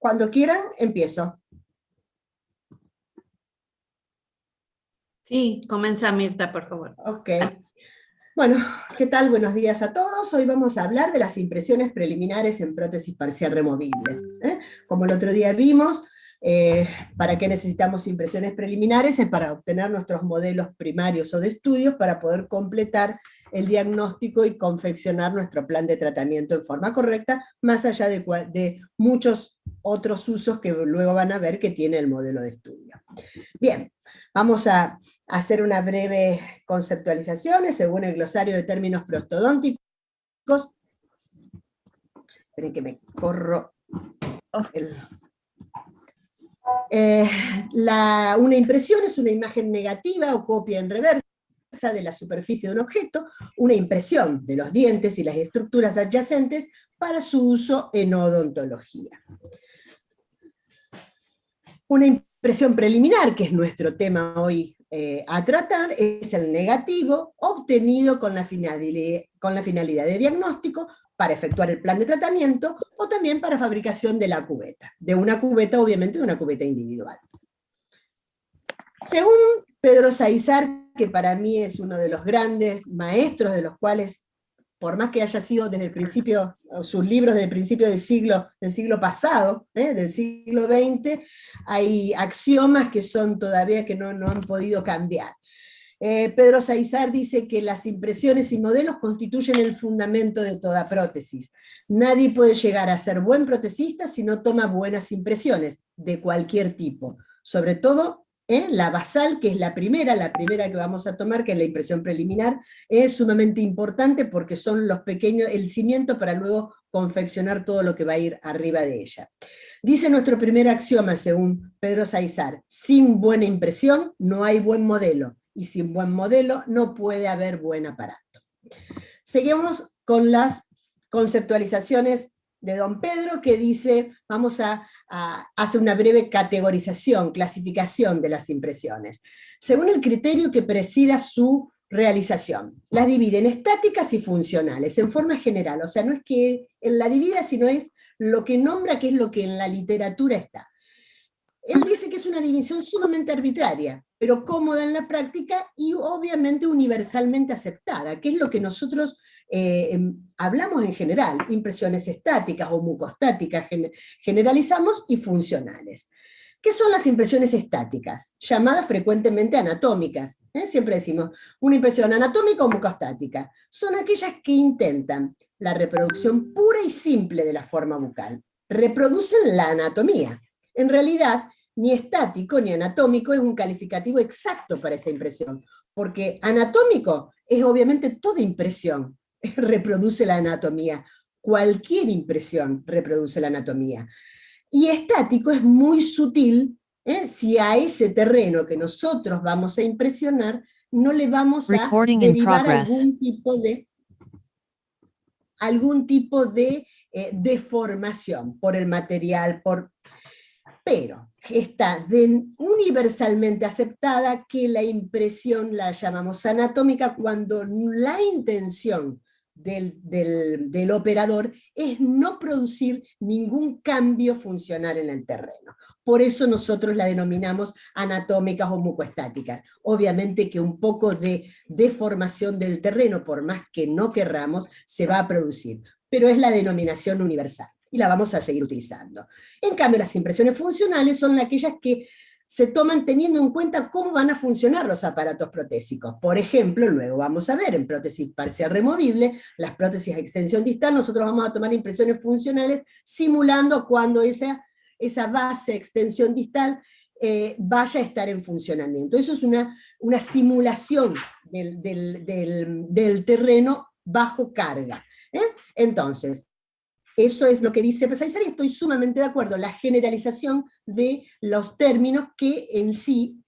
Cuando quieran, empiezo. Sí, comienza Mirta, por favor. Ok. Bueno, ¿qué tal? Buenos días a todos. Hoy vamos a hablar de las impresiones preliminares en prótesis parcial removible. Como el otro día vimos, ¿para qué necesitamos impresiones preliminares? Es para obtener nuestros modelos primarios o de estudios para poder completar el diagnóstico y confeccionar nuestro plan de tratamiento en forma correcta, más allá de muchos otros usos que luego van a ver que tiene el modelo de estudio. Bien, vamos a hacer una breve conceptualización según el glosario de términos prostodónticos. Esperen que me corro una impresión es una imagen negativa o copia en reversa de la superficie de un objeto, una impresión de los dientes y las estructuras adyacentes para su uso en odontología. Una impresión preliminar, que es nuestro tema hoy a tratar, es el negativo obtenido con la finalidad de diagnóstico para efectuar el plan de tratamiento o también para fabricación de la cubeta. De una cubeta, obviamente, de una cubeta individual. Según Pedro Saizar, que para mí es uno de los grandes maestros de los cuales, por más que haya sido desde el principio, sus libros desde el principio del siglo pasado, del siglo XX, hay axiomas que son todavía que no han podido cambiar. Pedro Saizar dice que las impresiones y modelos constituyen el fundamento de toda prótesis. Nadie puede llegar a ser buen protesista si no toma buenas impresiones, de cualquier tipo. Sobre todo, la basal, que es la primera que vamos a tomar, que es la impresión preliminar, es sumamente importante porque son los pequeños, el cimiento para luego confeccionar todo lo que va a ir arriba de ella. Dice nuestro primer axioma, según Pedro Saizar: sin buena impresión no hay buen modelo, y sin buen modelo no puede haber buen aparato. Seguimos con las conceptualizaciones de don Pedro, que dice, vamos a hacer una breve categorización, clasificación de las impresiones, según el criterio que presida su realización. Las divide en estáticas y funcionales, en forma general, o sea, no es que él la divida, sino es lo que nombra, que es lo que en la literatura está. Él dice que es una división sumamente arbitraria, pero cómoda en la práctica y obviamente universalmente aceptada, que es lo que nosotros hablamos en general: impresiones estáticas o mucostáticas generalizamos, y funcionales. ¿Qué son las impresiones estáticas? Llamadas frecuentemente anatómicas. Siempre decimos, una impresión anatómica o mucostática. Son aquellas que intentan la reproducción pura y simple de la forma bucal. Reproducen la anatomía. En realidad, ni estático ni anatómico es un calificativo exacto para esa impresión, porque anatómico es obviamente toda impresión, reproduce la anatomía. Cualquier impresión reproduce la anatomía. Y estático es muy sutil, si a ese terreno que nosotros vamos a impresionar no le vamos a derivar algún tipo de deformación por el material, pero está universalmente aceptada que la impresión la llamamos anatómica cuando la intención del operador es no producir ningún cambio funcional en el terreno. Por eso nosotros la denominamos anatómicas o mucoestáticas. Obviamente que un poco de deformación del terreno, por más que no querramos, se va a producir, pero es la denominación universal y la vamos a seguir utilizando. En cambio, las impresiones funcionales son aquellas que se toman teniendo en cuenta cómo van a funcionar los aparatos protésicos. Por ejemplo, luego vamos a ver en prótesis parcial removible, las prótesis de extensión distal, nosotros vamos a tomar impresiones funcionales simulando cuando esa base extensión distal vaya a estar en funcionamiento. Eso es una simulación del terreno bajo carga. Entonces, eso es lo que dice Saizar y estoy sumamente de acuerdo, la generalización de los términos que en sí,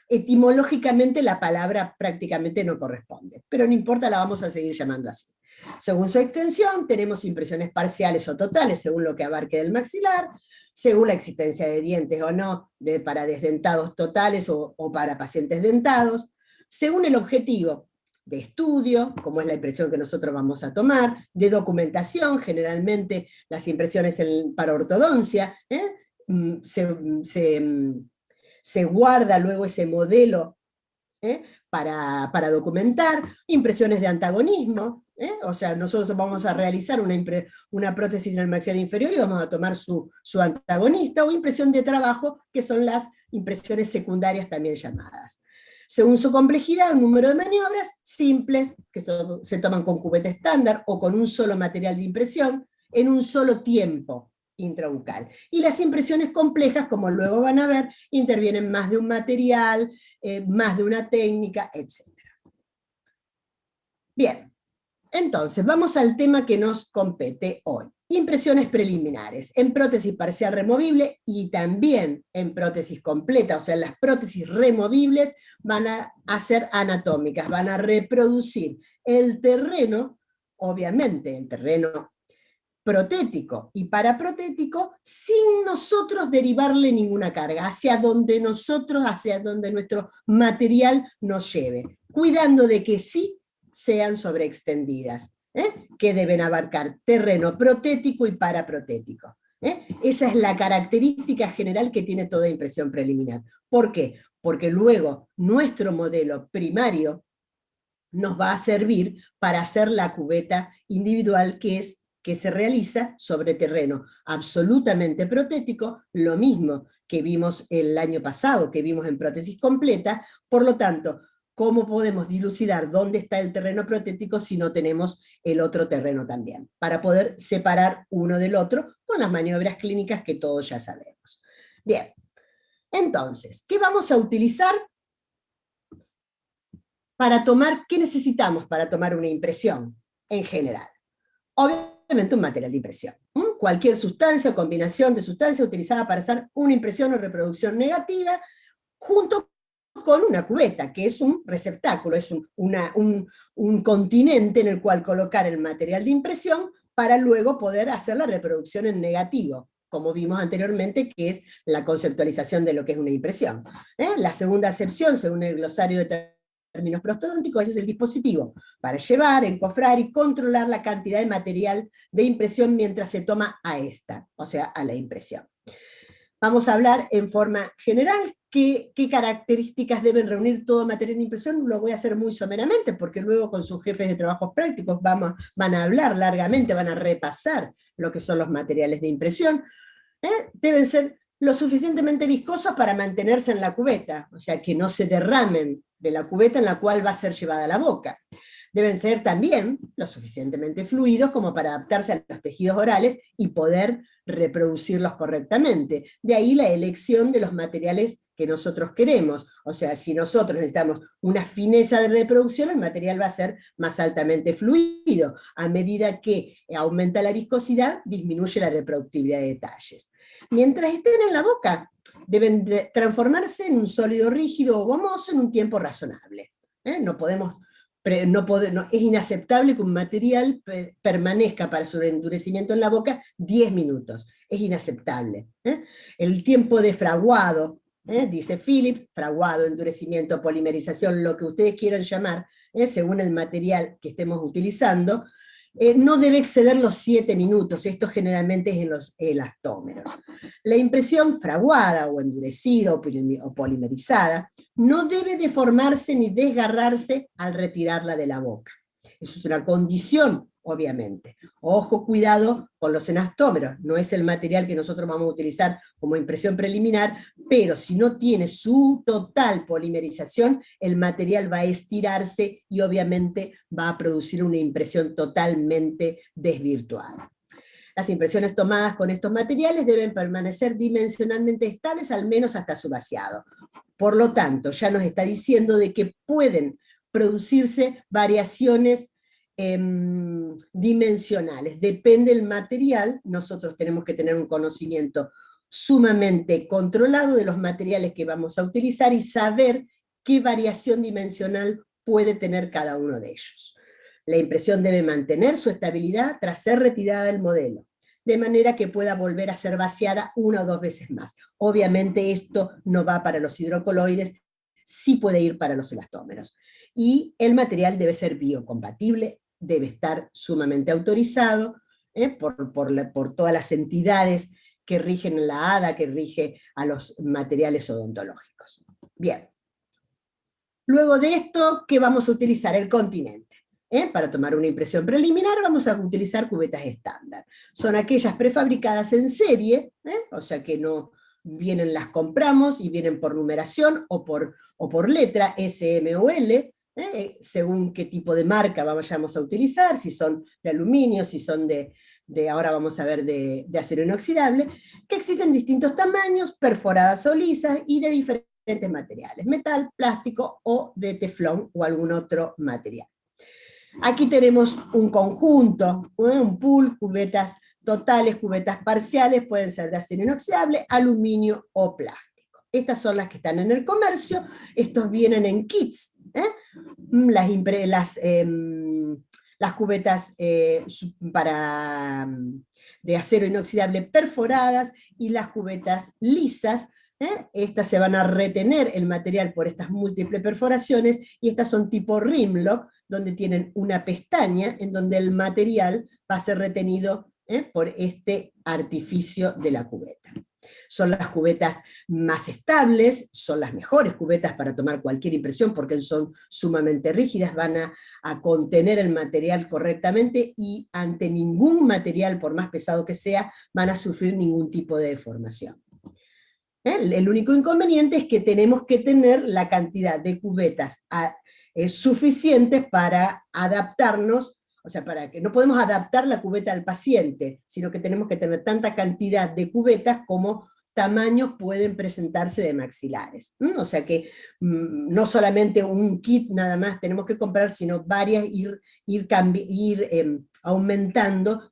etimológicamente la palabra prácticamente no corresponde, pero no importa, la vamos a seguir llamando así. Según su extensión, tenemos impresiones parciales o totales, según lo que abarque del maxilar, según la existencia de dientes o no, para desdentados totales o para pacientes dentados, según el objetivo de estudio, como es la impresión que nosotros vamos a tomar, de documentación, generalmente las impresiones para ortodoncia, se guarda luego ese modelo para documentar, impresiones de antagonismo, o sea, nosotros vamos a realizar una prótesis en el maxilar inferior y vamos a tomar su antagonista, o impresión de trabajo, que son las impresiones secundarias también llamadas. Según su complejidad, un número de maniobras simples, que se toman con cubeta estándar o con un solo material de impresión, en un solo tiempo intrabucal. Y las impresiones complejas, como luego van a ver, intervienen más de un material, más de una técnica, etc. Bien, entonces vamos al tema que nos compete hoy. Impresiones preliminares, en prótesis parcial removible y también en prótesis completa, o sea, las prótesis removibles van a ser anatómicas, van a reproducir el terreno, obviamente el terreno protético y paraprotético, sin nosotros derivarle ninguna carga, hacia donde nuestro material nos lleve, cuidando de que sí sean sobreextendidas, que deben abarcar terreno protético y paraprotético. Esa es la característica general que tiene toda impresión preliminar. ¿Por qué? Porque luego nuestro modelo primario nos va a servir para hacer la cubeta individual que se realiza sobre terreno absolutamente protético, lo mismo que vimos el año pasado, que vimos en prótesis completa. Por lo tanto, ¿cómo podemos dilucidar dónde está el terreno protético si no tenemos el otro terreno también? Para poder separar uno del otro con las maniobras clínicas que todos ya sabemos. Bien, entonces, ¿qué vamos a utilizar para tomar? ¿Qué necesitamos para tomar una impresión en general? Obviamente un material de impresión. Cualquier sustancia o combinación de sustancias utilizada para hacer una impresión o reproducción negativa, junto con una cubeta, que es un receptáculo, es un continente en el cual colocar el material de impresión para luego poder hacer la reproducción en negativo, como vimos anteriormente, que es la conceptualización de lo que es una impresión. La segunda acepción, según el glosario de términos prostodónticos, ese es el dispositivo para llevar, encofrar y controlar la cantidad de material de impresión mientras se toma a esta, o sea, a la impresión. Vamos a hablar en forma general qué características deben reunir todo material de impresión. Lo voy a hacer muy someramente, porque luego con sus jefes de trabajos prácticos van a hablar largamente, van a repasar lo que son los materiales de impresión. Deben ser lo suficientemente viscosos para mantenerse en la cubeta, o sea, que no se derramen de la cubeta en la cual va a ser llevada a la boca. Deben ser también lo suficientemente fluidos como para adaptarse a los tejidos orales y poder reproducirlos correctamente. De ahí la elección de los materiales que nosotros queremos. O sea, si nosotros necesitamos una fineza de reproducción, el material va a ser más altamente fluido. A medida que aumenta la viscosidad, disminuye la reproductibilidad de detalles. Mientras estén en la boca, deben transformarse en un sólido rígido o gomoso en un tiempo razonable. Es inaceptable que un material permanezca para su endurecimiento en la boca 10 minutos. Es inaceptable. El tiempo de fraguado, dice Phillips, fraguado, endurecimiento, polimerización, lo que ustedes quieran llamar, según el material que estemos utilizando, no debe exceder los 7 minutos, esto generalmente es en los elastómeros. La impresión fraguada o endurecida o polimerizada no debe deformarse ni desgarrarse al retirarla de la boca. Eso es una condición, obviamente. Ojo, cuidado con los elastómeros, no es el material que nosotros vamos a utilizar como impresión preliminar, pero si no tiene su total polimerización, el material va a estirarse y obviamente va a producir una impresión totalmente desvirtuada. Las impresiones tomadas con estos materiales deben permanecer dimensionalmente estables al menos hasta su vaciado. Por lo tanto, ya nos está diciendo de que pueden producirse variaciones dimensionales. Depende del material, nosotros tenemos que tener un conocimiento sumamente controlado de los materiales que vamos a utilizar y saber qué variación dimensional puede tener cada uno de ellos. La impresión debe mantener su estabilidad tras ser retirada del modelo, de manera que pueda volver a ser vaciada una o dos veces más. Obviamente esto no va para los hidrocoloides, sí puede ir para los elastómeros. y el material debe ser biocompatible, debe estar sumamente autorizado por todas las entidades que rigen la ADA, que rige a los materiales odontológicos. Bien. Luego de esto, ¿qué vamos a utilizar? El continente. Para tomar una impresión preliminar vamos a utilizar cubetas estándar. Son aquellas prefabricadas en serie, o sea que no vienen, las compramos y vienen por numeración o por letra, S, M o L, según qué tipo de marca vayamos a utilizar, si son de aluminio, si son ahora vamos a ver de acero inoxidable, que existen distintos tamaños, perforadas o lisas y de diferentes materiales, metal, plástico o de teflón o algún otro material. Aquí tenemos un conjunto, un pool, cubetas totales, cubetas parciales, pueden ser de acero inoxidable, aluminio o plástico. Estas son las que están en el comercio, estos vienen en kits, las cubetas de acero inoxidable perforadas y las cubetas lisas. Estas se van a retener el material por estas múltiples perforaciones, y estas son tipo rimlock, donde tienen una pestaña en donde el material va a ser retenido por este artificio de la cubeta. Son las cubetas más estables, son las mejores cubetas para tomar cualquier impresión porque son sumamente rígidas, van a contener el material correctamente y ante ningún material, por más pesado que sea, van a sufrir ningún tipo de deformación. El único inconveniente es que tenemos que tener la cantidad de cubetas suficientes para adaptarnos, o sea, para que no podemos adaptar la cubeta al paciente, sino que tenemos que tener tanta cantidad de cubetas como tamaños pueden presentarse de maxilares. O sea que no solamente un kit nada más tenemos que comprar, sino varias, ir aumentando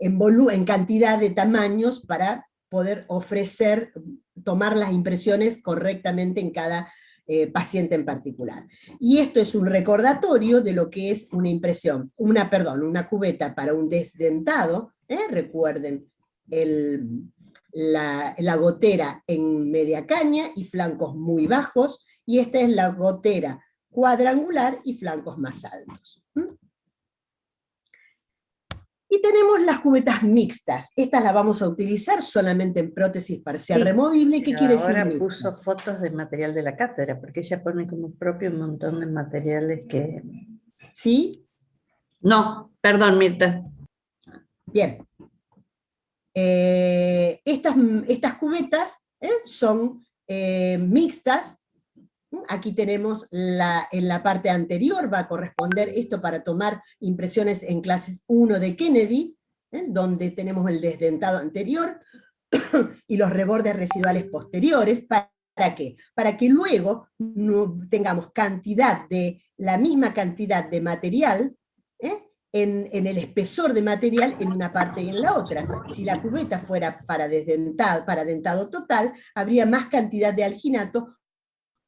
en cantidad de tamaños para poder tomar las impresiones correctamente en cada paciente en particular. Y esto es un recordatorio de lo que es una impresión, una cubeta para un desdentado, recuerden, la gotera en media caña y flancos muy bajos, y esta es la gotera cuadrangular y flancos más altos. Y tenemos las cubetas mixtas. Estas las vamos a utilizar solamente en prótesis parcial removible. ¿Qué quiere decir mixta? Ahora puso fotos del material de la cátedra, porque ella pone como propio un montón de materiales que... ¿Sí? No, perdón, Mirta. Bien. Estas cubetas son mixtas. Aquí tenemos en la parte anterior, va a corresponder esto para tomar impresiones en clases 1 de Kennedy, donde tenemos el desdentado anterior y los rebordes residuales posteriores. ¿Para qué? Para que luego no tengamos la misma cantidad de material, en el espesor de material en una parte y en la otra. Si la cubeta fuera para dentado total, habría más cantidad de alginato.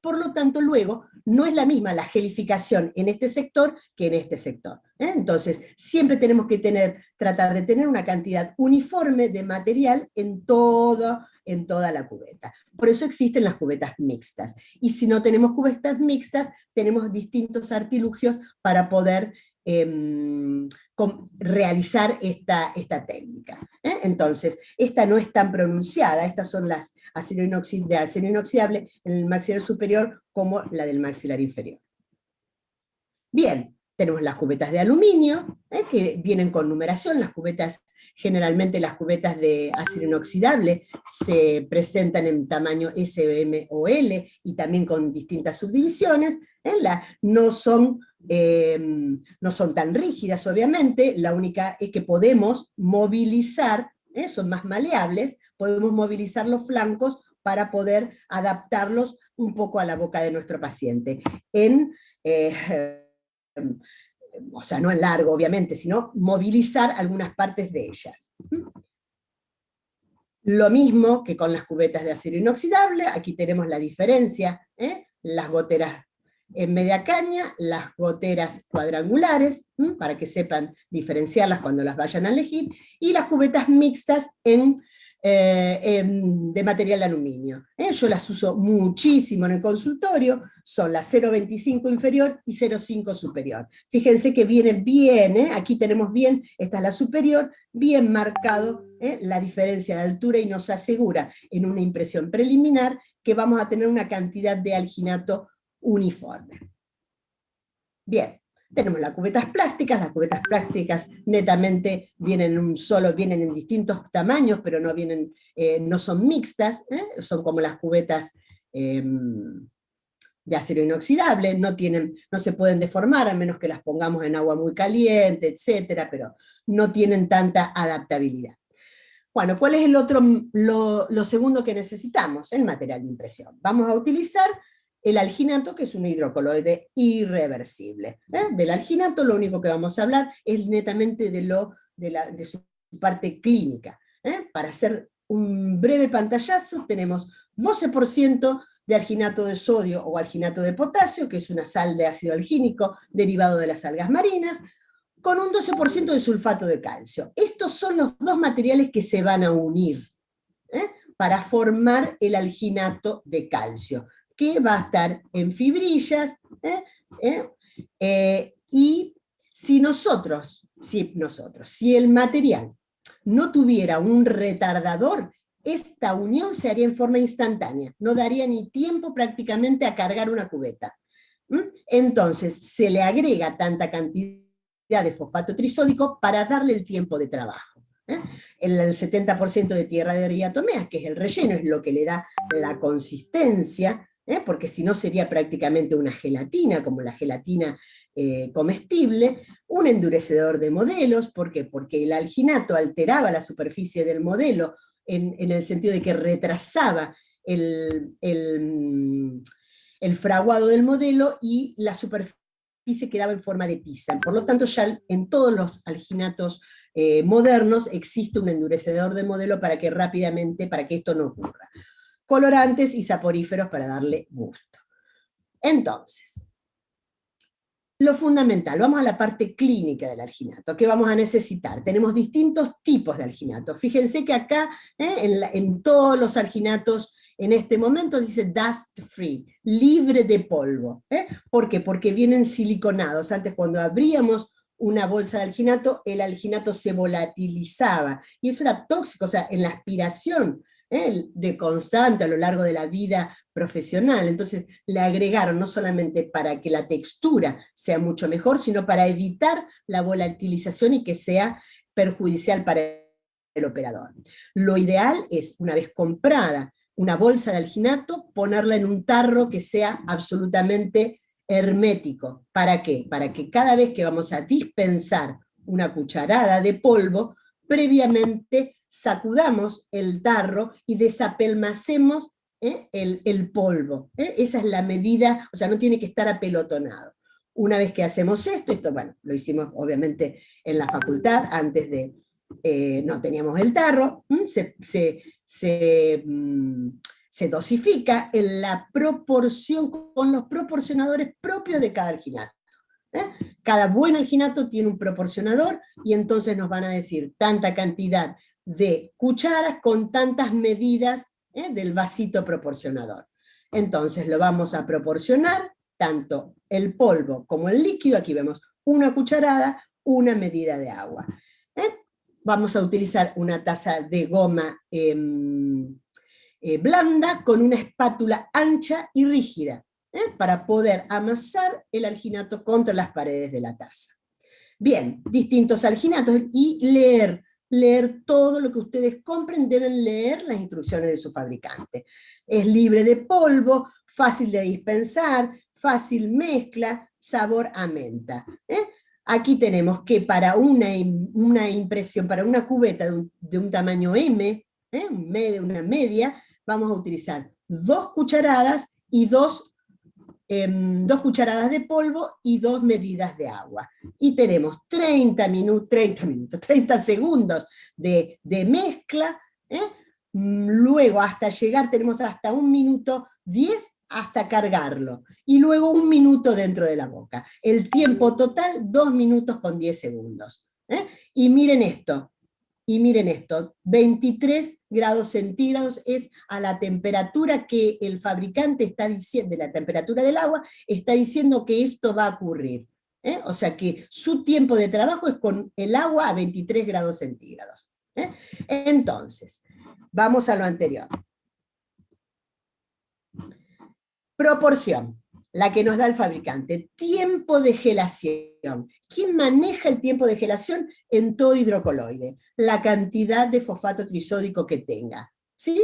Por lo tanto, luego, no es la misma la gelificación en este sector que en este sector. Entonces, siempre tenemos que tratar de tener una cantidad uniforme de material en toda la cubeta. Por eso existen las cubetas mixtas. Y si no tenemos cubetas mixtas, tenemos distintos artilugios para poder realizar esta técnica. Entonces, esta no es tan pronunciada, estas son las de acero inoxidable en el maxilar superior como la del maxilar inferior. Bien, tenemos las cubetas de aluminio, que vienen con numeración. Generalmente las cubetas de acero inoxidable se presentan en tamaño S, M o L, y también con distintas subdivisiones. No son tan rígidas, obviamente. La única es que podemos movilizar, son más maleables, podemos movilizar los flancos para poder adaptarlos un poco a la boca de nuestro paciente. O sea, no en largo, obviamente, sino movilizar algunas partes de ellas. Lo mismo que con las cubetas de acero inoxidable. Aquí tenemos la diferencia, las goteras en media caña, las goteras cuadrangulares, para que sepan diferenciarlas cuando las vayan a elegir, y las cubetas mixtas en de material de aluminio. Yo las uso muchísimo en el consultorio, son la 0,25 inferior y 0,5 superior. Fíjense que viene bien, aquí tenemos bien, esta es la superior, bien marcado la diferencia de altura y nos asegura en una impresión preliminar que vamos a tener una cantidad de alginato uniforme. Bien. Tenemos las cubetas plásticas netamente vienen vienen en distintos tamaños, pero no, no son mixtas, son como las cubetas de acero inoxidable, no se pueden deformar, a menos que las pongamos en agua muy caliente, etcétera, pero no tienen tanta adaptabilidad. Bueno, ¿cuál es lo segundo que necesitamos? El material de impresión. Vamos a utilizar el alginato, que es un hidrocoloide irreversible. Del alginato lo único que vamos a hablar es netamente de su parte clínica. Para hacer un breve pantallazo, tenemos 12% de alginato de sodio o alginato de potasio, que es una sal de ácido algínico derivado de las algas marinas, con un 12% de sulfato de calcio. Estos son los dos materiales que se van a unir para formar el alginato de calcio, que va a estar en fibrillas, y si el material no tuviera un retardador, esta unión se haría en forma instantánea, no daría ni tiempo prácticamente a cargar una cubeta. Entonces se le agrega tanta cantidad de fosfato trisódico para darle el tiempo de trabajo. El 70% de tierra de diatomea, que es el relleno, es lo que le da la consistencia, porque si no sería prácticamente una gelatina, como la gelatina comestible, un endurecedor de modelos, ¿por qué? Porque el alginato alteraba la superficie del modelo en el sentido de que retrasaba el fraguado del modelo y la superficie quedaba en forma de tiza. Por lo tanto, ya en todos los alginatos modernos existe un endurecedor de modelo para que esto no ocurra. Colorantes y saporíferos para darle gusto. Entonces, lo fundamental, vamos a la parte clínica del alginato. ¿Qué vamos a necesitar? Tenemos distintos tipos de alginato. Fíjense que acá, en todos los alginatos, en este momento dice dust free, libre de polvo. ¿Por qué? Porque vienen siliconados. Antes, cuando abríamos una bolsa de alginato, el alginato se volatilizaba, y eso era tóxico, o sea, en la aspiración de constante a lo largo de la vida profesional. Entonces le agregaron no solamente para que la textura sea mucho mejor, sino para evitar la volatilización y que sea perjudicial para el operador. Lo ideal es, una vez comprada una bolsa de alginato, ponerla en un tarro que sea absolutamente hermético. ¿Para qué? Para que cada vez que vamos a dispensar una cucharada de polvo, previamente sacudamos el tarro y desapelmacemos el polvo. Esa es la medida, o sea, no tiene que estar apelotonado. Una vez que hacemos esto, bueno, lo hicimos obviamente en la facultad, antes de, no teníamos el tarro, se dosifica en la proporción, con los proporcionadores propios de cada alginato. Cada buen alginato tiene un proporcionador, y entonces nos van a decir tanta cantidad de cucharas con tantas medidas del vasito proporcionador. Entonces lo vamos a proporcionar tanto el polvo como el líquido. Aquí vemos una cucharada, una medida de agua. Vamos a utilizar una taza de goma blanda con una espátula ancha y rígida para poder amasar el alginato contra las paredes de la taza. Bien, distintos alginatos, y leer todo lo que ustedes compren, deben leer las instrucciones de su fabricante. Es libre de polvo, fácil de dispensar, fácil mezcla, sabor a menta. Aquí tenemos que para una impresión, para una cubeta de un tamaño M, una media, vamos a utilizar 2 cucharadas y 2 cucharadas de polvo y 2 medidas de agua. Y tenemos 30 segundos de mezcla. Luego, hasta llegar, tenemos hasta 1 minuto 10 hasta cargarlo. Y luego 1 minuto dentro de la boca. El tiempo total, 2 minutos con 10 segundos. Y miren esto. y miren esto, 23 grados centígrados es a la temperatura que el fabricante está diciendo, de la temperatura del agua, está diciendo que esto va a ocurrir. O sea que su tiempo de trabajo es con el agua a 23 grados centígrados. Entonces, vamos a lo anterior. Proporción, la que nos da el fabricante. Tiempo de gelación. ¿Quién maneja el tiempo de gelación en todo hidrocoloide? La cantidad de fosfato trisódico que tenga. ¿Sí?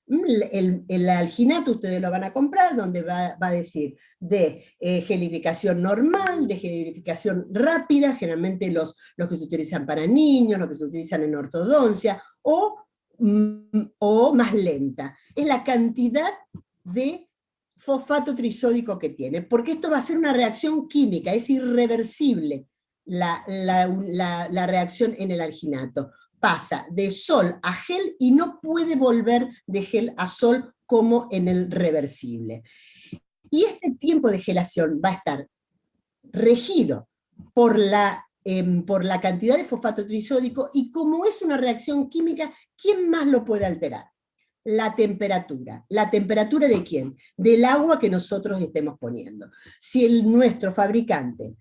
El alginato ustedes lo van a comprar, donde va a decir de gelificación normal, de gelificación rápida, generalmente los que se utilizan para niños, los que se utilizan en ortodoncia, o más lenta. Es la cantidad de fosfato trisódico que tiene, porque esto va a ser una reacción química, es irreversible la reacción en el alginato. Pasa de sol a gel y no puede volver de gel a sol como en el reversible. Y este tiempo de gelación va a estar regido por la cantidad de fosfato trisódico, y como es una reacción química, ¿quién más lo puede alterar? La temperatura. ¿La temperatura de quién? Del agua que nosotros estemos poniendo. Si nuestro fabricante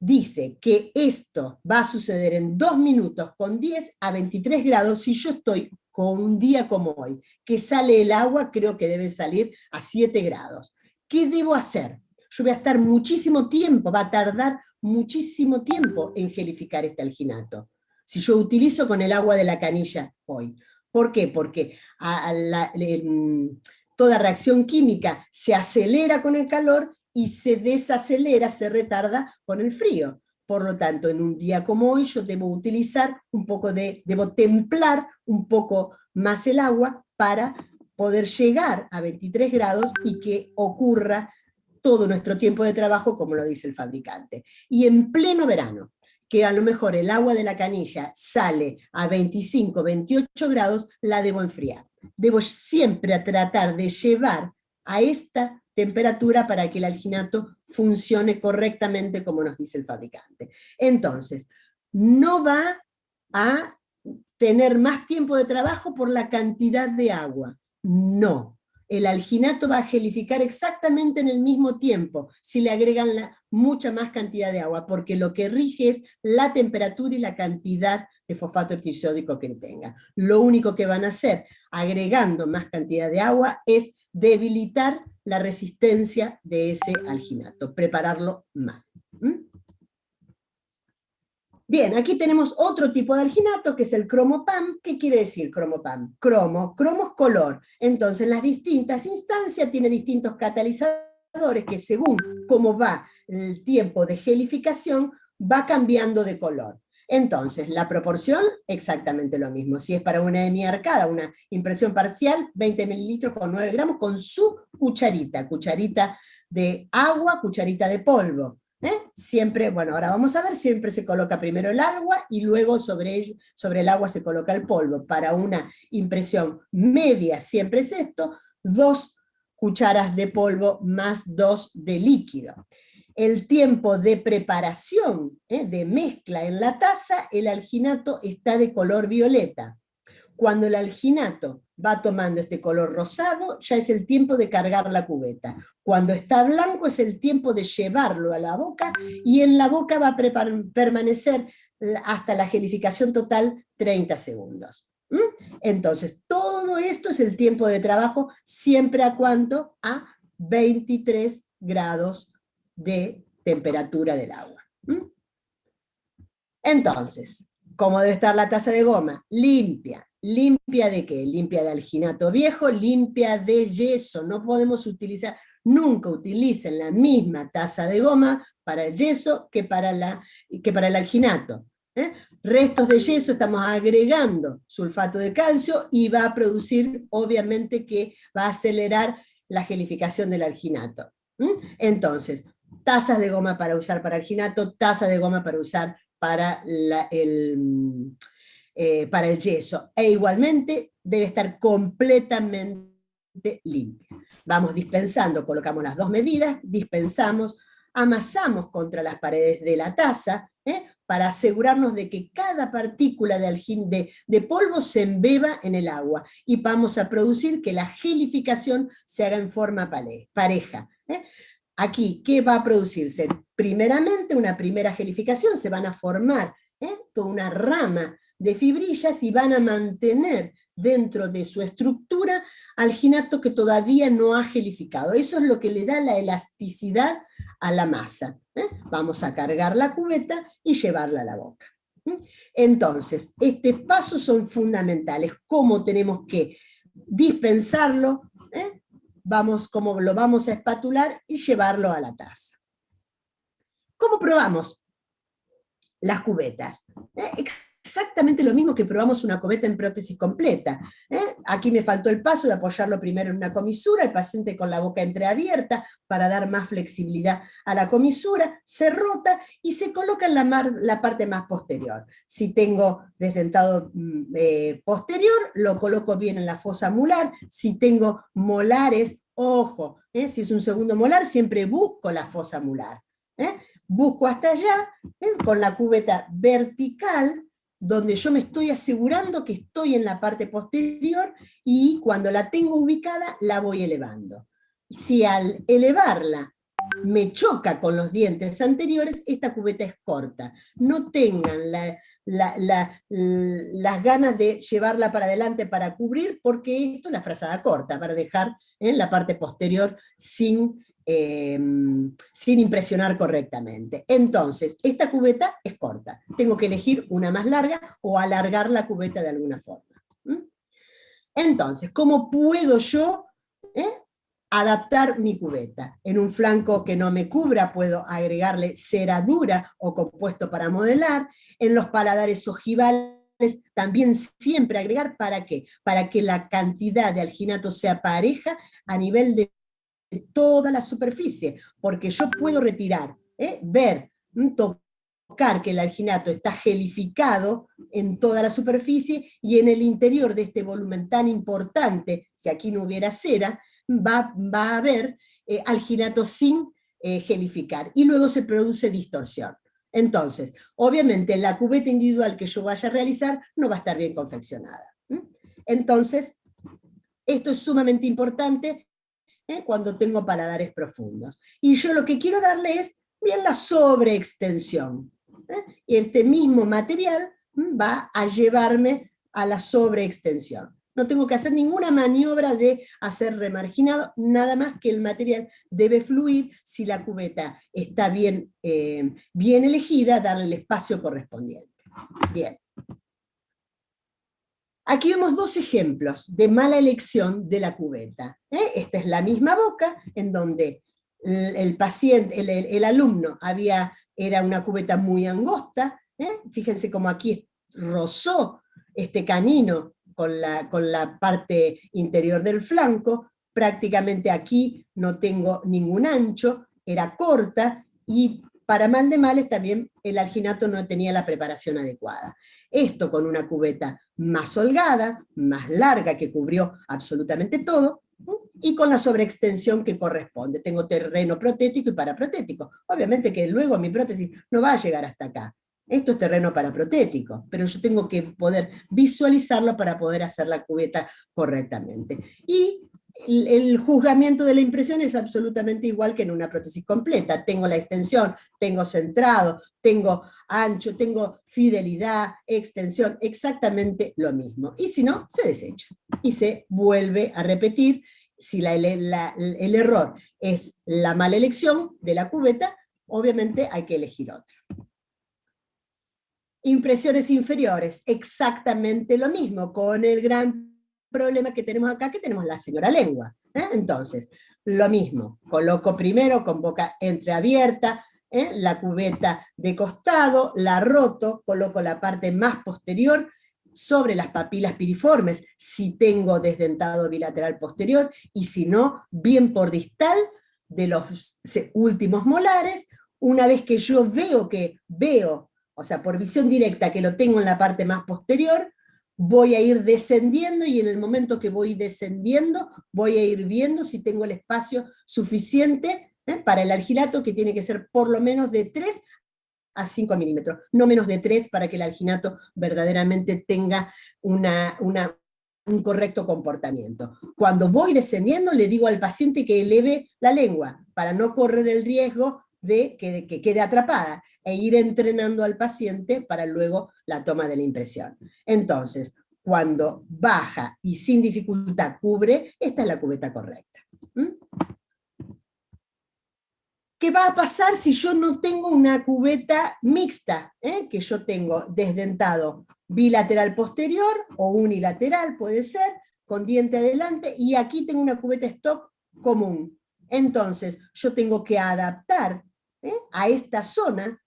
dice que esto va a suceder en 2 minutos con 10 a 23 grados, si yo estoy con un día como hoy, que sale el agua, creo que debe salir a 7 grados. ¿Qué debo hacer? Yo voy a estar muchísimo tiempo, va a tardar muchísimo tiempo en gelificar este alginato. Si yo utilizo con el agua de la canilla hoy. ¿Por qué? Porque toda reacción química se acelera con el calor y se desacelera, se retarda con el frío. Por lo tanto, en un día como hoy yo debo utilizar debo templar un poco más el agua para poder llegar a 23 grados y que ocurra todo nuestro tiempo de trabajo como lo dice el fabricante. Y en pleno verano, que a lo mejor el agua de la canilla sale a 25, 28 grados, la debo enfriar. Debo siempre tratar de llevar a esta temperatura para que el alginato funcione correctamente como nos dice el fabricante. Entonces, no va a tener más tiempo de trabajo por la cantidad de agua. No. El alginato va a gelificar exactamente en el mismo tiempo, si le agregan mucha más cantidad de agua, porque lo que rige es la temperatura y la cantidad de fosfato trisódico que tenga. Lo único que van a hacer, agregando más cantidad de agua, es debilitar la resistencia de ese alginato, prepararlo mal. Bien, aquí tenemos otro tipo de alginato, que es el cromopam. ¿Qué quiere decir cromopam? Cromo es color. Entonces, las distintas instancias tienen distintos catalizadores que según cómo va el tiempo de gelificación, va cambiando de color. Entonces, la proporción, exactamente lo mismo. Si es para una hemiarcada, una impresión parcial, 20 mililitros con 9 gramos, con su cucharita de agua, cucharita de polvo. Siempre, bueno, ahora vamos a ver, siempre se coloca primero el agua y luego sobre el agua se coloca el polvo. Para una impresión media, siempre es esto, 2 cucharas de polvo más 2 de líquido. El tiempo de preparación, de mezcla en la taza, el alginato está de color violeta. Cuando el alginato va tomando este color rosado, ya es el tiempo de cargar la cubeta. Cuando está blanco es el tiempo de llevarlo a la boca, y en la boca va a permanecer hasta la gelificación total 30 segundos. Entonces, todo esto es el tiempo de trabajo, siempre a cuánto? A 23 grados de temperatura del agua. Entonces, ¿cómo debe estar la taza de goma? Limpia. ¿Limpia de qué? Limpia de alginato viejo, limpia de yeso. No podemos utilizar, nunca utilicen la misma taza de goma para el yeso que para el alginato. Restos de yeso, estamos agregando sulfato de calcio y va a producir, obviamente, que va a acelerar la gelificación del alginato. Entonces, tazas de goma para usar para alginato, tazas de goma para usar para el yeso, e igualmente debe estar completamente limpia. Vamos dispensando, colocamos las 2 medidas, dispensamos, amasamos contra las paredes de la taza, para asegurarnos de que cada partícula de polvo se embeba en el agua, y vamos a producir que la gelificación se haga en forma pareja. Aquí, ¿qué va a producirse? Primeramente, una primera gelificación, se van a formar toda una rama de fibrillas y van a mantener dentro de su estructura alginato que todavía no ha gelificado. Eso es lo que le da la elasticidad a la masa. Vamos a cargar la cubeta y llevarla a la boca. Entonces, estos pasos son fundamentales. ¿Cómo tenemos que dispensarlo? Cómo lo vamos a espatular y llevarlo a la taza. ¿Cómo probamos las cubetas? Exactamente lo mismo que probamos una cubeta en prótesis completa. Aquí me faltó el paso de apoyarlo primero en una comisura, el paciente con la boca entreabierta para dar más flexibilidad a la comisura, se rota y se coloca en la parte más posterior. Si tengo desdentado posterior, lo coloco bien en la fosa mular. Si tengo molares, ojo, si es un segundo molar, siempre busco la fosa mular. Busco hasta allá, con la cubeta vertical, donde yo me estoy asegurando que estoy en la parte posterior, y cuando la tengo ubicada, la voy elevando. Si al elevarla me choca con los dientes anteriores, esta cubeta es corta. No tengan las ganas de llevarla para adelante para cubrir, porque esto es la frazada corta, para dejar en la parte posterior sin impresionar correctamente. Entonces, esta cubeta es corta. Tengo que elegir una más larga o alargar la cubeta de alguna forma. Entonces, ¿cómo puedo yo adaptar mi cubeta? En un flanco que no me cubra, puedo agregarle ceradura o compuesto para modelar. En los paladares ojivales, también siempre agregar, ¿para qué? Para que la cantidad de alginato sea pareja a nivel de toda la superficie, porque yo puedo retirar, ver, tocar que el alginato está gelificado en toda la superficie, y en el interior de este volumen tan importante, si aquí no hubiera cera, va a haber alginato sin gelificar, y luego se produce distorsión. Entonces, obviamente la cubeta individual que yo vaya a realizar no va a estar bien confeccionada. Entonces, esto es sumamente importante cuando tengo paladares profundos. Y yo lo que quiero darle es bien la sobreextensión. Y este mismo material va a llevarme a la sobreextensión. No tengo que hacer ninguna maniobra de hacer remarginado, nada más que el material debe fluir. Si la cubeta está bien elegida, darle el espacio correspondiente. Bien. Aquí vemos dos ejemplos de mala elección de la cubeta. Esta es la misma boca, en donde el paciente, el alumno, era una cubeta muy angosta. Fíjense cómo aquí rozó este canino con la parte interior del flanco. Prácticamente aquí no tengo ningún ancho, era corta, y para mal de males también el alginato no tenía la preparación adecuada. Esto con una cubeta más holgada, más larga, que cubrió absolutamente todo, y con la sobreextensión que corresponde. Tengo terreno protético y paraprotético. Obviamente que luego mi prótesis no va a llegar hasta acá. Esto es terreno paraprotético, pero yo tengo que poder visualizarlo para poder hacer la cubeta correctamente. Y el juzgamiento de la impresión es absolutamente igual que en una prótesis completa. Tengo la extensión, tengo centrado, tengo ancho, tengo fidelidad, extensión, exactamente lo mismo. Y si no, se desecha y se vuelve a repetir. Si el error es la mala elección de la cubeta, obviamente hay que elegir otra. Impresiones inferiores, exactamente lo mismo, con el gran problema que tenemos acá, que tenemos la señora lengua. Entonces, lo mismo, coloco primero con boca entreabierta, la cubeta de costado, la roto, coloco la parte más posterior sobre las papilas piriformes, si tengo desdentado bilateral posterior, y si no, bien por distal de los últimos molares. Una vez que yo veo, o sea, por visión directa, que lo tengo en la parte más posterior, voy a ir descendiendo, y en el momento que voy descendiendo, voy a ir viendo si tengo el espacio suficiente para el algilato, que tiene que ser por lo menos de 3 a 5 milímetros, no menos de 3 para que el alginato verdaderamente tenga un correcto comportamiento. Cuando voy descendiendo, le digo al paciente que eleve la lengua, para no correr el riesgo de que quede atrapada, e ir entrenando al paciente para luego la toma de la impresión. Entonces, cuando baja y sin dificultad cubre, esta es la cubeta correcta. ¿Mm? ¿Qué va a pasar si yo no tengo una cubeta mixta? Que yo tengo desdentado bilateral posterior o unilateral, puede ser, con diente adelante, y aquí tengo una cubeta stock común. Entonces, yo tengo que adaptar a esta zona,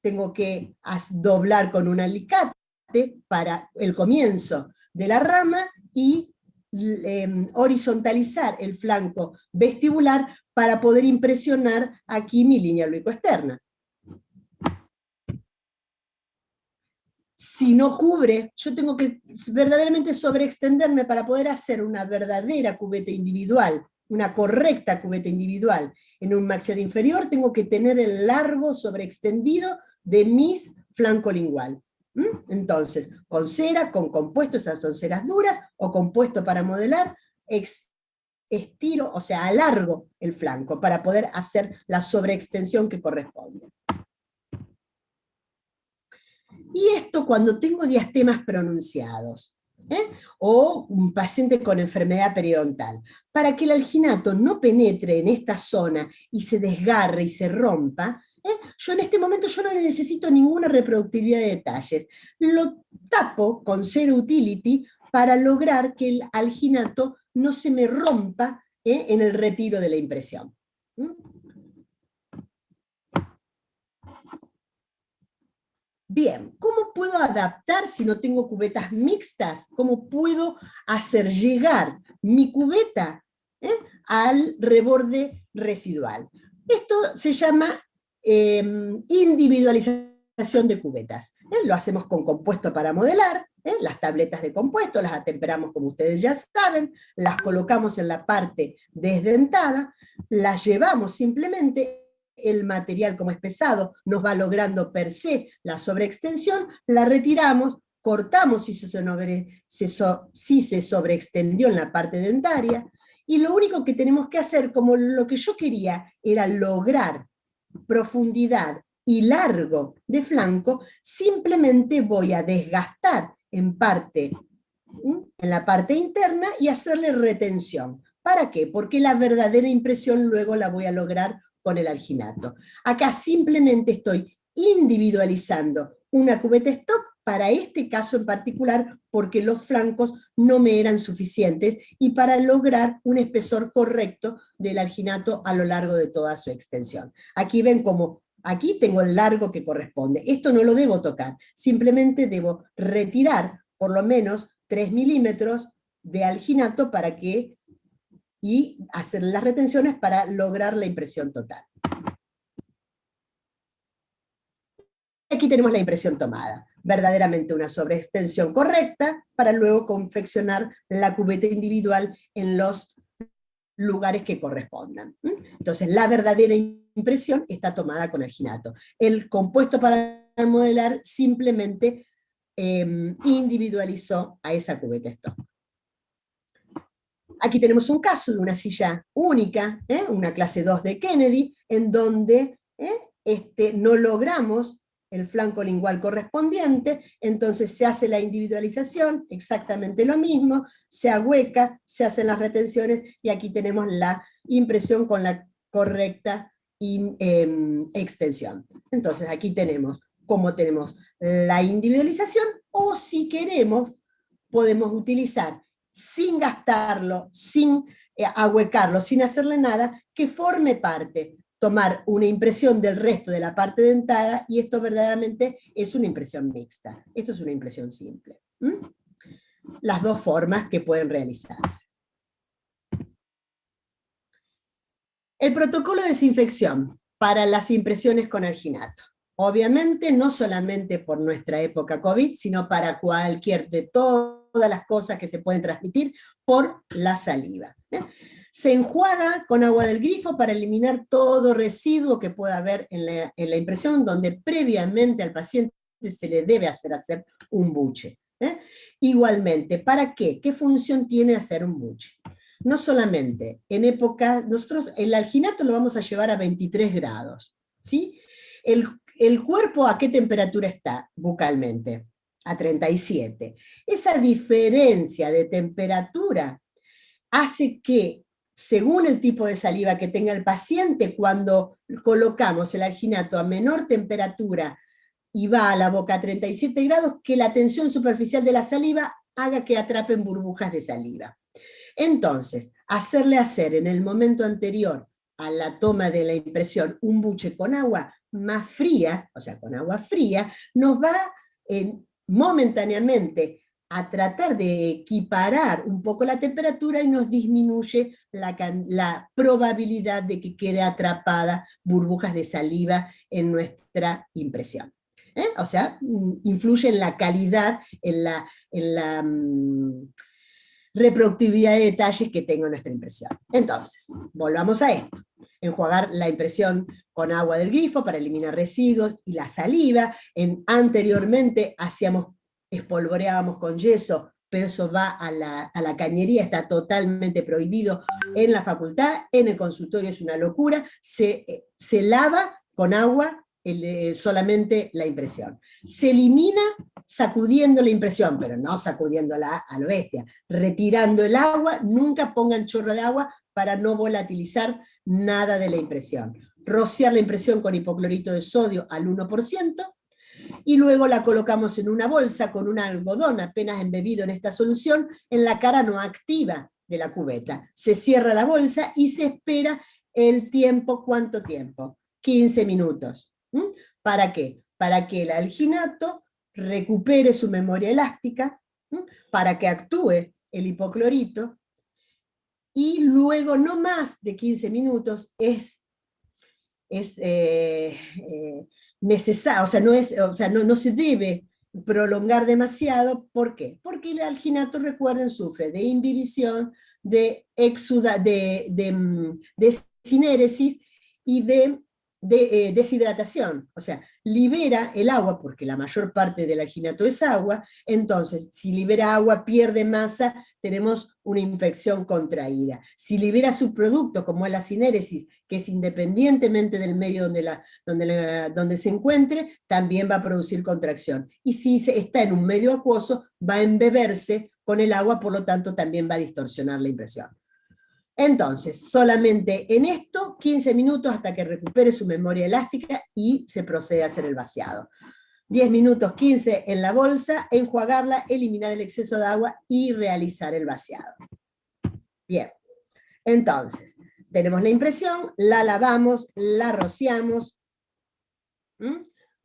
tengo que doblar con un alicate para el comienzo de la rama y horizontalizar el flanco vestibular para poder impresionar aquí mi línea oblicuo-externa. Si no cubre, yo tengo que verdaderamente sobreextenderme para poder hacer una verdadera cubeta individual, una correcta cubeta individual. En un maxilar inferior tengo que tener el largo sobreextendido de mi flanco lingual. Entonces, con cera, con compuesto, esas son ceras duras, o compuesto para modelar, estiro, o sea, alargo el flanco para poder hacer la sobreextensión que corresponde. Y esto cuando tengo diastemas pronunciados, o un paciente con enfermedad periodontal. Para que el alginato no penetre en esta zona y se desgarre y se rompa, yo en este momento yo no necesito ninguna reproductividad de detalles. Lo tapo con Zero Utility para lograr que el alginato no se me rompa en el retiro de la impresión. Bien, ¿cómo puedo adaptar si no tengo cubetas mixtas? ¿Cómo puedo hacer llegar mi cubeta al reborde residual? Esto se llama individualización de cubetas. Lo hacemos con compuesto para modelar, las tabletas de compuesto, las atemperamos como ustedes ya saben, las colocamos en la parte desdentada, las llevamos simplemente, el material como es pesado nos va logrando per se la sobreextensión, la retiramos, cortamos si se sobreextendió en la parte dentaria, y lo único que tenemos que hacer, como lo que yo quería era lograr profundidad y largo de flanco, simplemente voy a desgastar en la parte interna y hacerle retención. ¿Para qué? Porque la verdadera impresión luego la voy a lograr con el alginato. Acá simplemente estoy individualizando una cubeta stock para este caso en particular, porque los flancos no me eran suficientes, y para lograr un espesor correcto del alginato a lo largo de toda su extensión. Aquí ven como, aquí tengo el largo que corresponde. Esto no lo debo tocar, simplemente debo retirar por lo menos 3 milímetros de alginato para que, y hacer las retenciones para lograr la impresión total. Aquí tenemos la impresión tomada, verdaderamente una sobreextensión correcta para luego confeccionar la cubeta individual en los lugares que correspondan. Entonces, la verdadera impresión está tomada con alginato. El compuesto para modelar simplemente individualizó a esa cubeta stock. Aquí tenemos un caso de una silla única, una clase 2 de Kennedy, en donde no logramos el flanco lingual correspondiente, entonces se hace la individualización, exactamente lo mismo, se ahueca, se hacen las retenciones, y aquí tenemos la impresión con la correcta extensión. Entonces aquí tenemos cómo tenemos la individualización, o si queremos, podemos utilizar sin gastarlo, sin ahuecarlo, sin hacerle nada, que forme parte, tomar una impresión del resto de la parte dentada, y esto verdaderamente es una impresión mixta. Esto es una impresión simple. Las dos formas que pueden realizarse. El protocolo de desinfección para las impresiones con alginato. Obviamente, no solamente por nuestra época COVID, sino para cualquier, de todas las cosas que se pueden transmitir por la saliva. Se enjuaga con agua del grifo para eliminar todo residuo que pueda haber en la impresión, donde previamente al paciente se le debe hacer un buche. Igualmente, ¿para qué? ¿Qué función tiene hacer un buche? No solamente en época, nosotros el alginato lo vamos a llevar a 23 grados, ¿sí? El cuerpo, ¿a qué temperatura está bucalmente? A 37. Esa diferencia de temperatura hace que, según el tipo de saliva que tenga el paciente, cuando colocamos el alginato a menor temperatura y va a la boca a 37 grados, que la tensión superficial de la saliva haga que atrapen burbujas de saliva. Entonces, hacerle hacer en el momento anterior a la toma de la impresión un buche con agua más fría, o sea, con agua fría, nos va momentáneamente a tratar de equiparar un poco la temperatura y nos disminuye la probabilidad de que quede atrapada burbujas de saliva en nuestra impresión. O sea, influye en la calidad, en la reproductividad de detalles que tenga nuestra impresión. Entonces, volvamos a esto. Enjuagar la impresión con agua del grifo para eliminar residuos y la saliva. Anteriormente espolvoreábamos con yeso, pero eso va a la cañería, está totalmente prohibido en la facultad, en el consultorio es una locura, se lava con agua solamente la impresión. Se elimina sacudiendo la impresión, pero no sacudiéndola a lo bestia, retirando el agua, nunca pongan chorro de agua para no volatilizar nada de la impresión. Rociar la impresión con hipoclorito de sodio al 1%, y luego la colocamos en una bolsa con un algodón apenas embebido en esta solución en la cara no activa de la cubeta. Se cierra la bolsa y se espera el tiempo. ¿Cuánto tiempo? 15 minutos. ¿Para qué? Para que el alginato recupere su memoria elástica, para que actúe el hipoclorito, y luego no más de 15 minutos es necesario, o sea, no se debe prolongar demasiado. ¿Por qué? Porque el alginato, recuerden, sufre de imbibición, de sinéresis y de deshidratación, o sea, libera el agua, porque la mayor parte del alginato es agua, entonces si libera agua pierde masa, tenemos una infección contraída. Si libera subproducto, como es la sinéresis, que es independientemente del medio donde se encuentre, también va a producir contracción. Y si está en un medio acuoso, va a embeberse con el agua, por lo tanto también va a distorsionar la impresión. Entonces, solamente en esto, 15 minutos hasta que recupere su memoria elástica y se procede a hacer el vaciado. 10 minutos, 15 en la bolsa, enjuagarla, eliminar el exceso de agua y realizar el vaciado. Bien, entonces, tenemos la impresión, la lavamos, la rociamos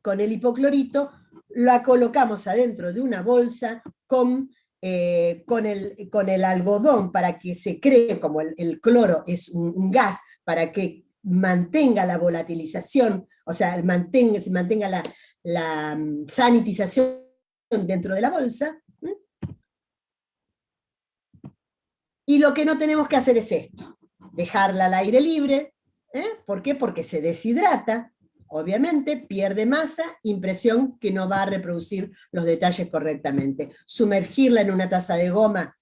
con el hipoclorito, la colocamos adentro de una bolsa con el algodón para que se cree, como el cloro es un gas, para que mantenga la volatilización, o sea, se mantenga la sanitización dentro de la bolsa. Y lo que no tenemos que hacer es esto, dejarla al aire libre. ¿Por qué? Porque se deshidrata, obviamente pierde masa, impresión que no va a reproducir los detalles correctamente. Sumergirla en una taza de goma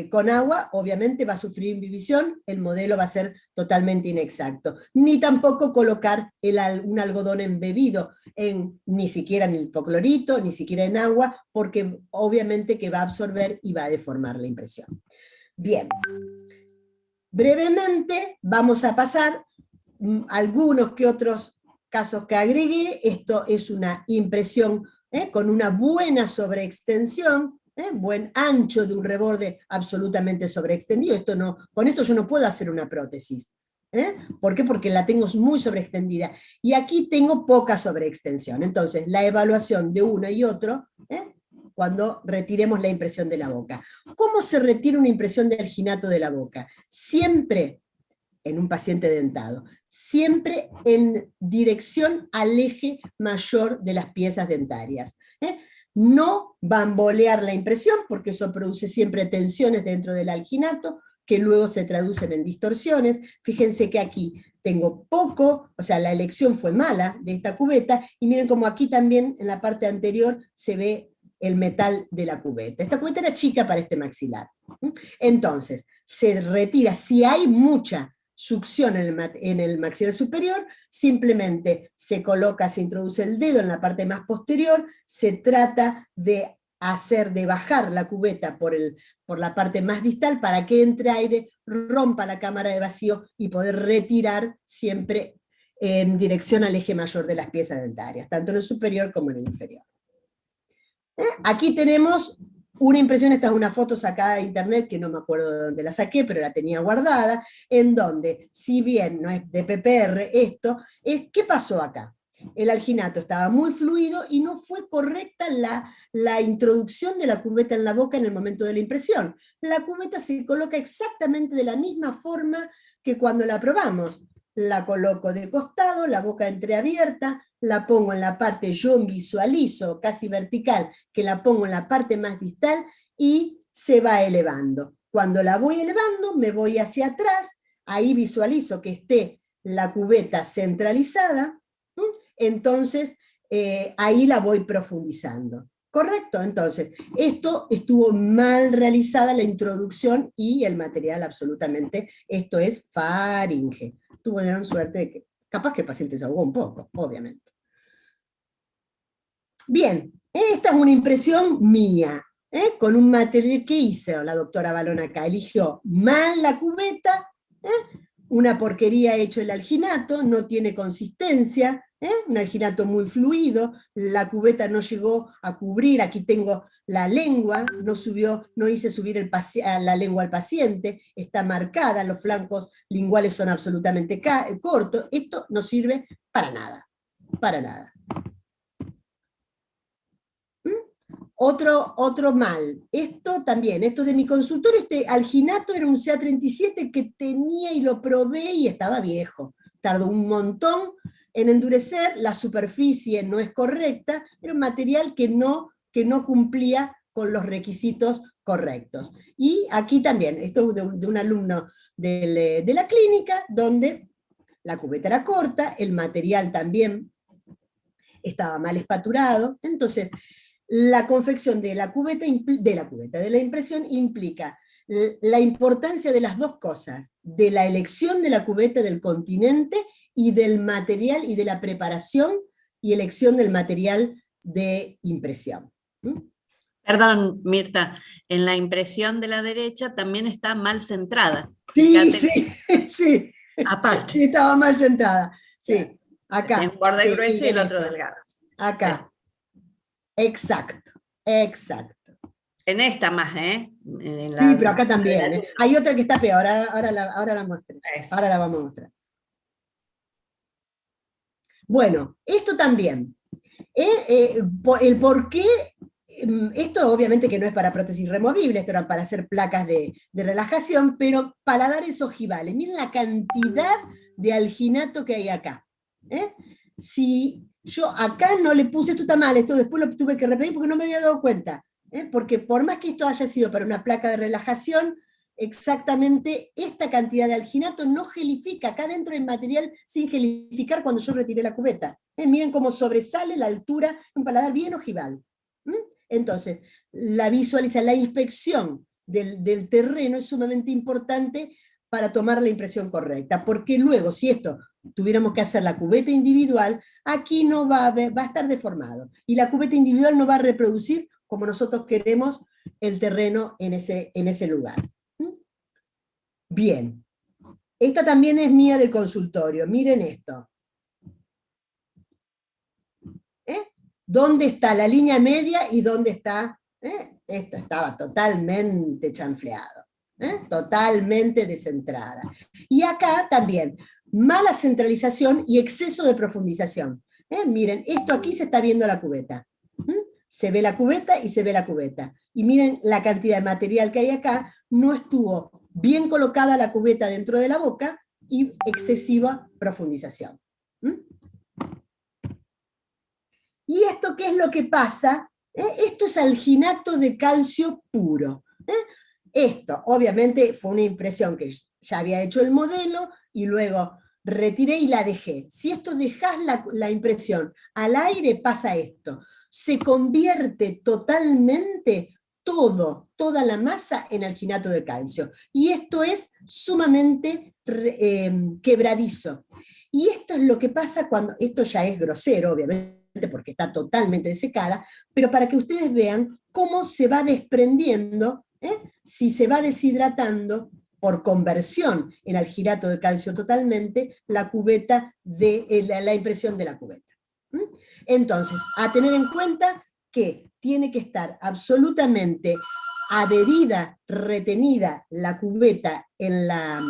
con agua, obviamente va a sufrir imbibición, el modelo va a ser totalmente inexacto. Ni tampoco colocar un algodón embebido ni siquiera en el hipoclorito, ni siquiera en agua, porque obviamente que va a absorber y va a deformar la impresión. Bien, brevemente vamos a pasar algunos que otros casos que agregué. Esto es una impresión con una buena sobreextensión, buen ancho de un reborde absolutamente sobreextendido. Con esto yo no puedo hacer una prótesis. ¿Por qué? Porque la tengo muy sobreextendida. Y aquí tengo poca sobreextensión. Entonces, la evaluación de uno y otro, cuando retiremos la impresión de la boca. ¿Cómo se retira una impresión de alginato de la boca? Siempre en un paciente dentado, siempre en dirección al eje mayor de las piezas dentarias. No bambolear la impresión, porque eso produce siempre tensiones dentro del alginato, que luego se traducen en distorsiones. Fíjense que aquí tengo poco, o sea, la elección fue mala de esta cubeta, y miren como aquí también en la parte anterior se ve el metal de la cubeta. Esta cubeta era chica para este maxilar. Entonces, se retira, si hay mucha succión en el maxilar superior, simplemente se coloca, se introduce el dedo en la parte más posterior, se trata de bajar la cubeta por la parte más distal para que entre aire, rompa la cámara de vacío y poder retirar siempre en dirección al eje mayor de las piezas dentarias, tanto en el superior como en el inferior. Aquí tenemos una impresión, esta es una foto sacada de internet, que no me acuerdo de dónde la saqué, pero la tenía guardada, en donde, si bien no es de PPR esto, ¿qué pasó acá? El alginato estaba muy fluido y no fue correcta la introducción de la cubeta en la boca en el momento de la impresión. La cubeta se coloca exactamente de la misma forma que cuando la probamos. La coloco de costado, la boca entreabierta, la pongo en la parte, yo visualizo casi vertical, que la pongo en la parte más distal y se va elevando. Cuando la voy elevando, me voy hacia atrás, ahí visualizo que esté la cubeta centralizada, entonces ahí la voy profundizando. ¿Correcto? Entonces, esto estuvo mal realizada la introducción y el material absolutamente, esto es faringe. Tuvieron suerte de que, capaz que el paciente se ahogó un poco, obviamente. Bien, esta es una impresión mía, con un material que hizo la doctora Balón acá. Eligió mal la cubeta, una porquería hecho el alginato, no tiene consistencia, un alginato muy fluido, la cubeta no llegó a cubrir, aquí tengo la lengua, no hice subir la lengua al paciente, está marcada, los flancos linguales son absolutamente cortos, esto no sirve para nada, para nada. Otro mal, esto también, esto es de mi consultor, este alginato era un CA37 que tenía y lo probé y estaba viejo, tardó un montón en endurecer, la superficie no es correcta, era un material que no cumplía con los requisitos correctos. Y aquí también, esto es de un alumno de la clínica, donde la cubeta era corta, el material también estaba mal espaturado, entonces la confección de la impresión implica la importancia de las dos cosas, de la elección de la cubeta, del continente, y del material y de la preparación y elección del material de impresión. Perdón, Mirta, en la impresión de la derecha también está mal centrada. Sí, Fíjate, sí, sí. aparte. Sí, estaba mal centrada. Sí, Tiene acá. un borde Sí, grueso y el miren otro esto. delgado. Acá. Exacto, exacto. En esta más, ¿eh? En Sí, la pero acá del también. alumno. Hay otra que está peor, ahora la muestro. Es. Ahora la vamos a mostrar. Bueno, esto también. El por qué, esto obviamente que no es para prótesis removibles, esto era para hacer placas de relajación, pero paladares ojivales. Miren la cantidad de alginato que hay acá. Si yo acá no le puse, esto está mal, esto después lo tuve que repetir porque no me había dado cuenta. Porque por más que esto haya sido para una placa de relajación, exactamente esta cantidad de alginato no gelifica, acá dentro hay material sin gelificar cuando yo retiré la cubeta. Miren cómo sobresale la altura, un paladar bien ojival. Entonces, la inspección del terreno es sumamente importante para tomar la impresión correcta, porque luego, si esto tuviéramos que hacer la cubeta individual, aquí no va a estar deformado, y la cubeta individual no va a reproducir como nosotros queremos el terreno en ese lugar. Bien, esta también es mía del consultorio, miren esto. ¿Dónde está la línea media y dónde está? Esto estaba totalmente chanfleado, totalmente descentrada. Y acá también, mala centralización y exceso de profundización. Miren, esto aquí se está viendo la cubeta. Se ve la cubeta y se ve la cubeta. Y miren la cantidad de material que hay acá, no estuvo bien colocada la cubeta dentro de la boca y excesiva profundización. ¿Y esto qué es lo que pasa? Esto es alginato de calcio puro. Esto, obviamente, fue una impresión que ya había hecho el modelo y luego retiré y la dejé. Si esto dejas la impresión al aire, pasa esto. Se convierte totalmente toda la masa en alginato de calcio. Y esto es sumamente quebradizo. Y esto es lo que pasa cuando, esto ya es grosero, obviamente, porque está totalmente desecada, pero para que ustedes vean cómo se va desprendiendo, si se va deshidratando por conversión en algirato de calcio totalmente, la cubeta de la impresión de la cubeta. Entonces, a tener en cuenta que tiene que estar absolutamente adherida, retenida la cubeta en la...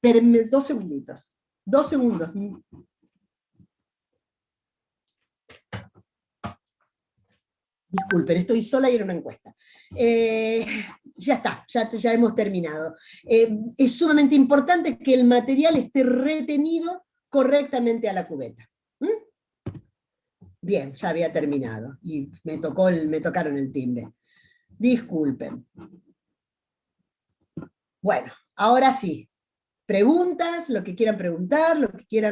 Espérenme 2 segunditos, 2 segundos. Disculpen, estoy sola y era una encuesta. Ya está, ya hemos terminado. Es sumamente importante que el material esté retenido correctamente a la cubeta. Bien, ya había terminado y me tocaron el timbre. Disculpen. Bueno, ahora sí. Preguntas, lo que quieran preguntar, lo que quieran